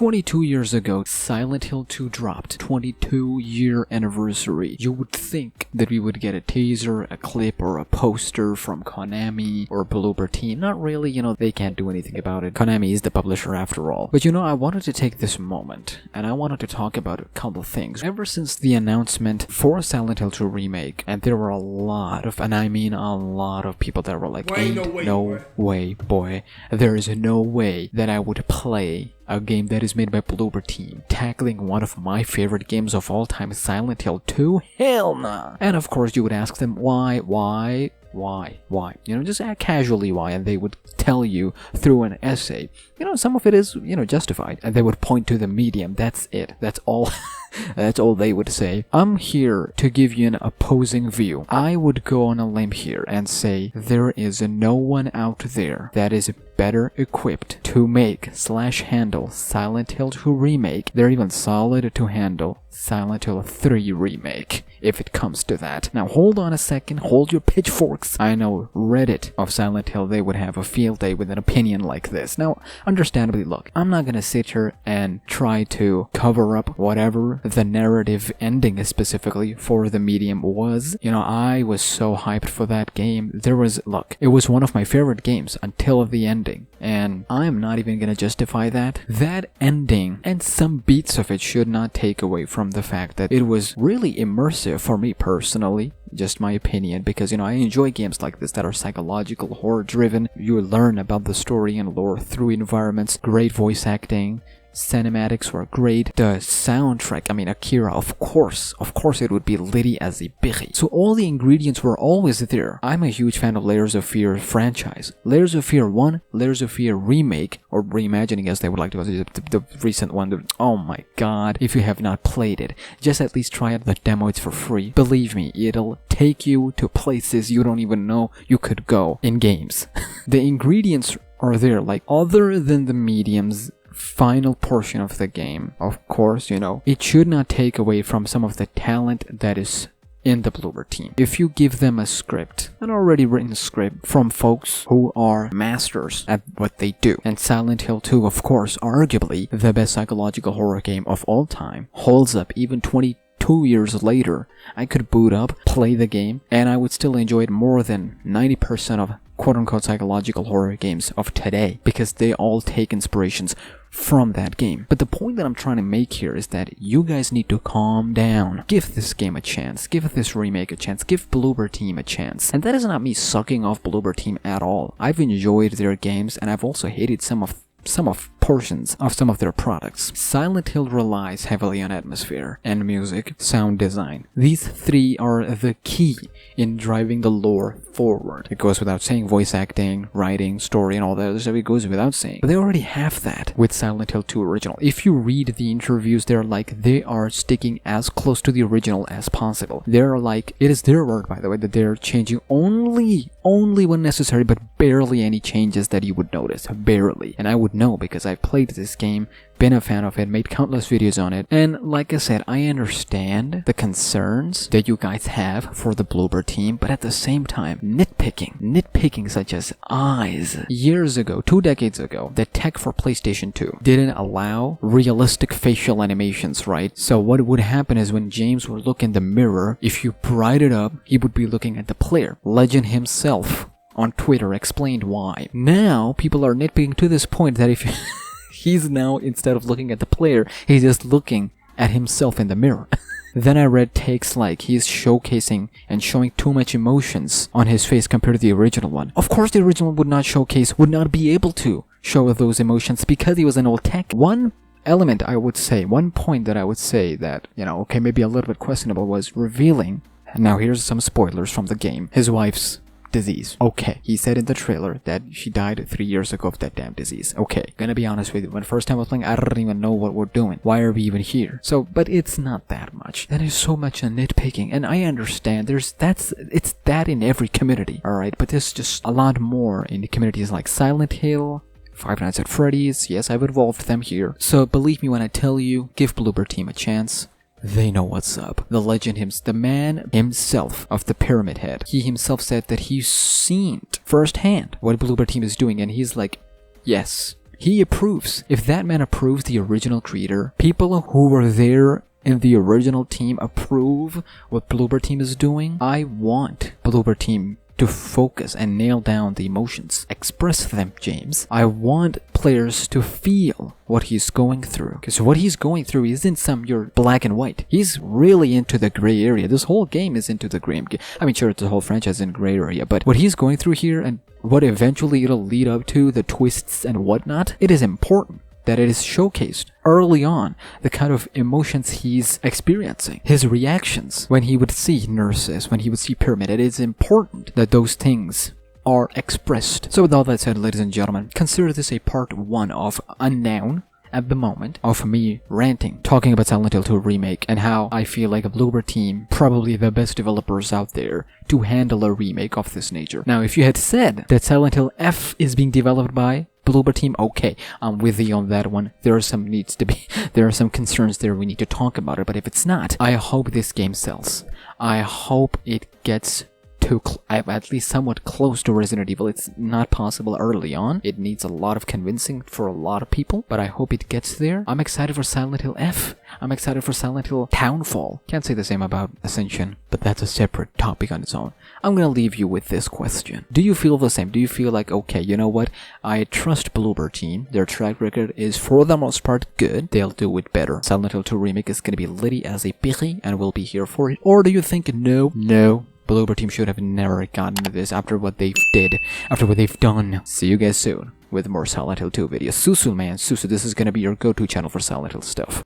22 years ago, Silent Hill 2 dropped. 22-year anniversary. You would think that we would get a teaser, a clip, or a poster from Konami or Bloober team. Not really, they can't do anything about it. Konami is the publisher after all. But I wanted to take this moment, and I wanted to talk about a couple of things. Ever since the announcement for Silent Hill 2 Remake, and there were a lot of, and I mean a lot of people that were like, no way, boy. There is no way that I would play a game that is made by Bloober team, tackling one of my favorite games of all time, Silent Hill 2? Hell nah! And of course you would ask them, why? Just ask casually why, and they would tell you through an essay. Some of it is, justified, and they would point to the medium. That's it. That's all. That's all they would say. I'm here to give you an opposing view. I would go on a limb here and say there is no one out there that is better equipped to make/handle Silent Hill 2 Remake. They're even solid to handle Silent Hill 3 Remake, if it comes to that. Now hold on a second, hold your pitchforks. I know Reddit of Silent Hill, they would have a field day with an opinion like this. Now, understandably, look, I'm not gonna sit here and try to cover up whatever the narrative ending specifically for the medium was. I was so hyped for that game. It was one of my favorite games until the ending, and I'm not even gonna justify that. That ending and some beats of it should not take away from the fact that it was really immersive for me personally. Just my opinion, because I enjoy games like this that are psychological, horror driven. You learn about the story and lore through environments, great voice acting, cinematics were great. The soundtrack, Akira, of course it would be litty as a bitchy. So all the ingredients were always there. I'm a huge fan of Layers of Fear franchise. Layers of Fear 1, Layers of Fear Remake, or reimagining as they would like to, the recent one. Oh my god, if you have not played it, just at least try out the demo, it's for free. Believe me, it'll take you to places you don't even know you could go in games. The ingredients are there, other than the medium's final portion of the game. Of course, it should not take away from some of the talent that is in the Bloober team. If you give them a script, an already written script from folks who are masters at what they do, and Silent Hill 2, of course, arguably the best psychological horror game of all time, holds up even 22 years later. I could boot up, play the game, and I would still enjoy it more than 90% of quote-unquote psychological horror games of today, because they all take inspirations from that game. But the point that I'm trying to make here is that you guys need to calm down. Give this game a chance. Give this remake a chance. Give Bloober team a chance. And that is not me sucking off Bloober team at all. I've enjoyed their games, and I've also hated some of portions of some of their products. Silent Hill relies heavily on atmosphere and music, sound design. These three are the key in driving the lore forward. It goes without saying, voice acting, writing, story, and all that other stuff, it goes without saying. But they already have that with Silent Hill 2 Original. If you read the interviews, they are sticking as close to the original as possible. They're it is their word, by the way, that they're changing only when necessary, but barely any changes that you would notice. Barely. And I would know because I've played this game, been a fan of it, made countless videos on it, and like I said, I understand the concerns that you guys have for the Bloober team, but at the same time, nitpicking such as eyes. Years ago, 2 decades ago, the tech for PlayStation 2 didn't allow realistic facial animations, right? So what would happen is when James would look in the mirror, if you bright it up, he would be looking at the player. Legend himself on Twitter explained why. Now, people are nitpicking to this point that if he's now, instead of looking at the player, he's just looking at himself in the mirror. Then I read takes like he's showcasing and showing too much emotions on his face compared to the original one. Of course, the original would not be able to show those emotions because he was an old tech. One point that I would say that, maybe a little bit questionable was revealing, now here's some spoilers from the game, his wife's disease. Okay, he said in the trailer that she died 3 years ago of that damn disease. Okay, gonna be honest with you, when the first time I was playing, I didn't even know what we're doing. Why are we even here? So, but it's not that much. That is so much nitpicking, and I understand it's that in every community, alright? But there's just a lot more in the communities like Silent Hill, Five Nights at Freddy's. Yes, I've involved them here. So believe me when I tell you, give Bloober team a chance. They know what's up. The legend the man himself of the Pyramid Head. He himself said that he's seen firsthand what Bloober team is doing, and he's like, yes, He approves. If that man approves, the original creator, people who were there in the original team approve what Bloober team is doing, I want Bloober team to focus and nail down the emotions. Express them, James. I want players to feel what he's going through. Because what he's going through isn't some your black and white. He's really into the gray area. This whole game is into the gray area. I mean, sure, the whole franchise is in gray area, but what he's going through here and what eventually it'll lead up to, the twists and whatnot, it is important that it is showcased early on the kind of emotions he's experiencing. His reactions when he would see nurses, when he would see Pyramid. It is important that those things are expressed. So with all that said, ladies and gentlemen, consider this a part 1 of Unknown at the moment of me ranting, talking about Silent Hill 2 Remake and how I feel like a Bloober team, probably the best developers out there to handle a remake of this nature. Now, if you had said that Silent Hill F is being developed by Bloober team, okay, I'm with you on that one. There are some concerns there, we need to talk about it, but if it's not, I hope this game sells. I hope it gets to at least somewhat close to Resident Evil. It's not possible early on. It needs a lot of convincing for a lot of people, but I hope it gets there. I'm excited for Silent Hill F. I'm excited for Silent Hill Townfall. Can't say the same about Ascension, but that's a separate topic on its own. I'm gonna leave you with this question. Do you feel the same? Do you feel like, okay, you know what? I trust Bloober team. Their track record is for the most part good. They'll do it better. Silent Hill 2 Remake is gonna be litty as a piri and we'll be here for it. Or do you think, no, Bloober team should have never gotten into this after what they've done. See you guys soon with more Silent Hill 2 videos. Susu, man, Susu, this is gonna be your go-to channel for Silent Hill stuff.